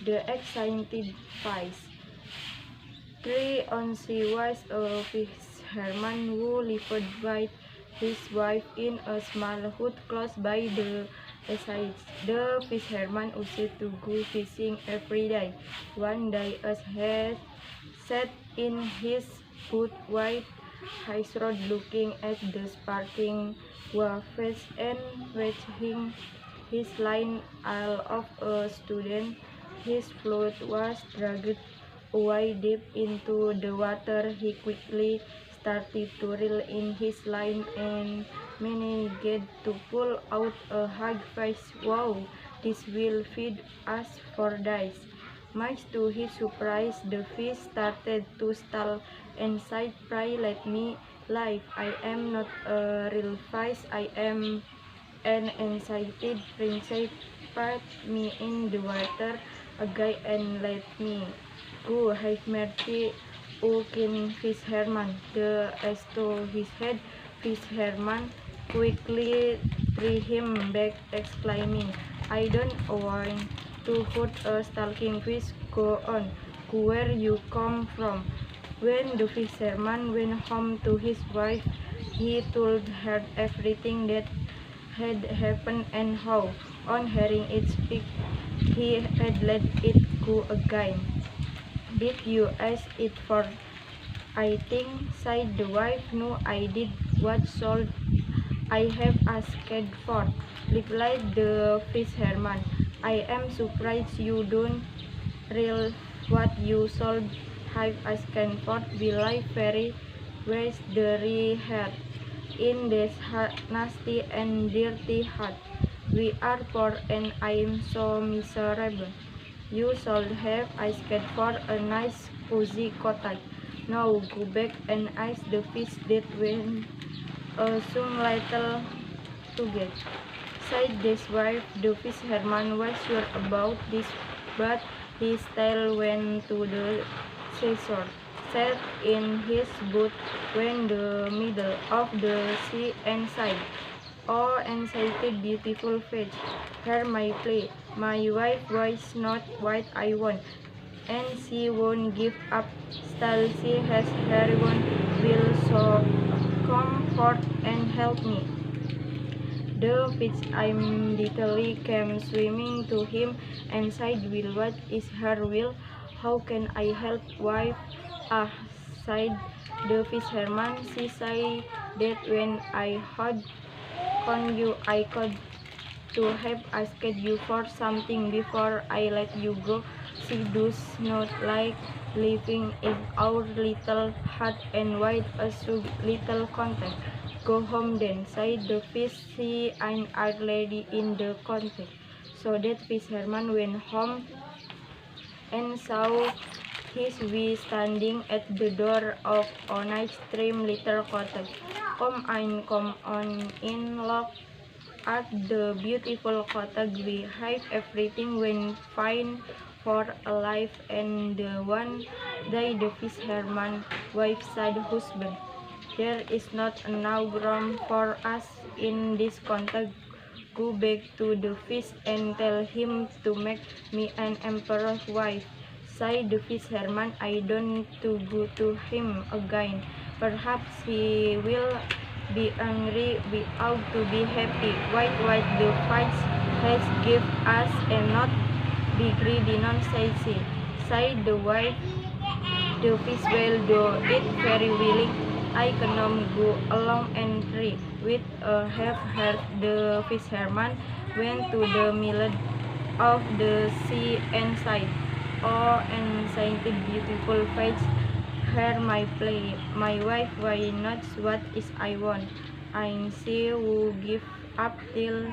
The excited face. 3 she was a fisherman who lived with his wife in a small hut close by the sea. The fisherman used to go fishing every day. One day, as he sat in his boat with his rod looking at the sparkling waves and watching his line all of a sudden, his float was dragged away deep into the water. He quickly started to reel in his line and managed to pull out a hug fish. Wow, this will feed us for days. Much to his surprise, the fish started to stall and said, "Pray let me live. I am not a real fish. I am an excited princess. Put me in the water again and let me go. Have mercy, O King Fisherman." The as to his head, Fisherman quickly threw him back, exclaiming, "I don't want to hurt a stalking fish. Go on, go where you come from." When the fisherman went home to his wife, he told her everything that had happened and how, on hearing it speak, he had let it go again. "Did you ask it for I think," sighed the wife. "No, I did. What should I have asked for?" replied the fisherman. "I am surprised you don't realize what you should have asked for. We live very very hard in this nasty and dirty hut. We are poor and I am so miserable. You should have asked for a nice cozy cottage. Now go back and ask the fish that went some little Tugas," said his wife. The fisherman was sure about this, but he still went to the seashore, sat in his boat in the middle of the sea and sighed, "Oh, excited beautiful fish, hear my plea. My wife was not what I want, and she won't give up. Still she has her own will, so come forth and help me." The fish immediately came swimming to him and said, "Will, what is her will? How can I help, wife?" "Ah," said the fisherman, "she said that when I had con you, I could to have asked you for something before I let you go. She does not like living in our little hut and with a so little content." "Go home then," said the fish. "She and our lady in the content." So that fisherman went home and saw his wife standing at the door of a nice trim little cottage. Come on in, look at the beautiful cottage. We have everything went fine for a life." And the one day the fisherman wife said, "Husband, there is not enough room for us in this cottage. Go back to the fish and tell him to make me an emperor's wife." Said the fisherman, "I don't to go to him again. Perhaps he will be angry. We ought to be happy with what the fish has given us and not be greedy, nonsense," said the wife. "The fish will do it very willing. I cannot go along and free with a half-heart." The fisherman went to the middle of the sea and sighed, "Oh, enchanted beautiful fish, hear my plea. My wife why not what is I want, and she will give up till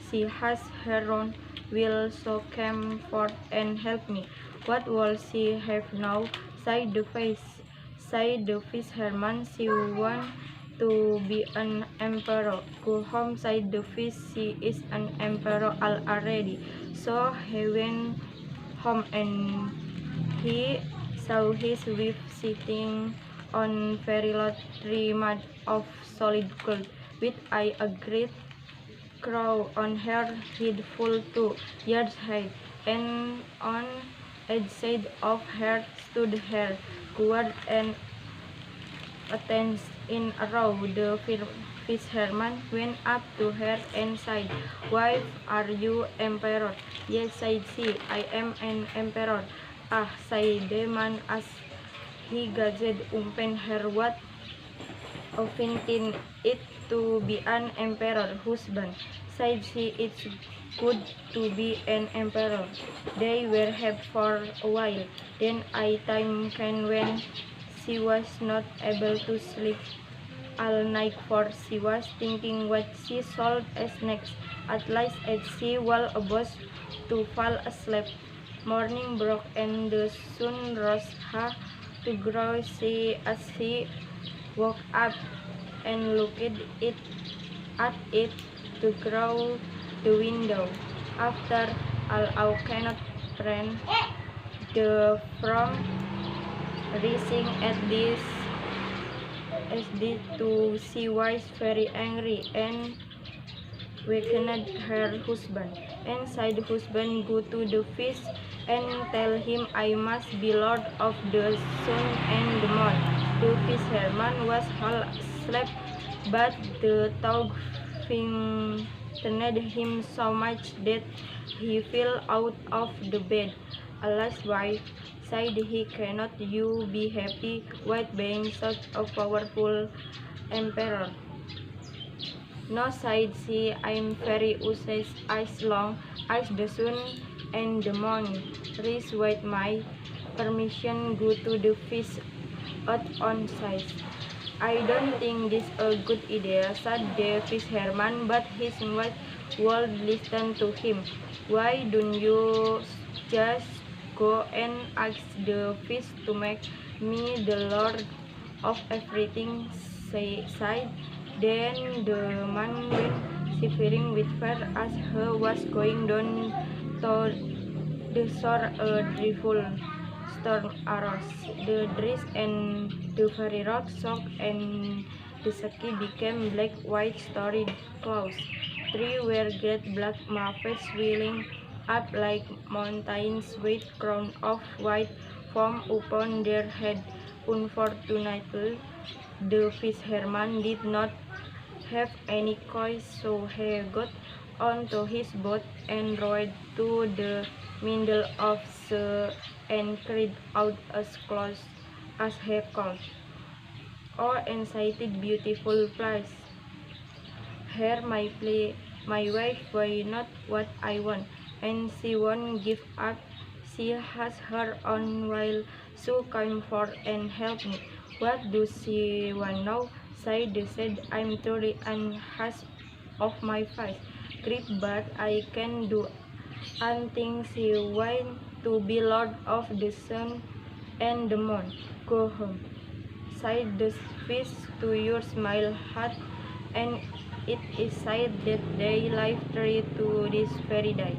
she has her own will, so come forth and help me." "What will she have now?" said the fish. Said the fisherman, "She wants to be an emperor." "Go home," said the fish. "She is an emperor already." So he went home and he saw his wife sitting on very lofty mud of solid gold, with a great crown on her head full 2 yards high. and on each side of her stood her guard and attendants in a row. The fisherman went up to her and said, "Wife, are you emperor?" "Yes," said she, "I am an emperor." "Ah," said the man as he gazed upon her, "what offended it to be an emperor husband?" Said she, "It's good to be an emperor." They were happy for a while. Then a time came when she was not able to sleep all night, for she was thinking what she should do next. At last, as she was about to fall asleep, morning broke and the sun rose high to grow. As she woke up and looked at it to grow the window. After all, I cannot prevent the from rising at this as this too. She was very angry and wakened her husband, and said, "Husband, go to the fish and tell him I must be lord of the sun and the moon." The fisherman was half asleep, but the thought frightened him so much that he fell out of the bed. "Alas, wife," said he, "cannot you be happy with being such a powerful emperor?" "No," said she, "I am very wise as long as the sun and the moon rise with my permission. Go to the fish out on sight." "I don't think this a good idea," said the fisherman, but his wife would listen to him. "Why don't you just go and ask the fish to make me the lord of everything?" she said. Then the man went shivering with fear as he was going down to the shore. A dreadful storm arose. The trees and the very rocks shook, and the sky became black white starry clouds. Three were great black masses swelling up like mountains with crown of white foam upon their head. Unfortunately, the fisherman did not have any choice, so he got onto his boat and rowed to the middle of the and cried out as close as he could, "Oh, enchanted beautiful place! Here my wife, why not what I want, and she won't give up. She has her own will, so come forth and help me." "What does she want now?" said the sad. "I'm truly unhashed of my face, grief, but I can do anything. She wants to be lord of the sun and the moon." "Go home," said the fish, "to your smile hut," and it is said that they live through to this very day.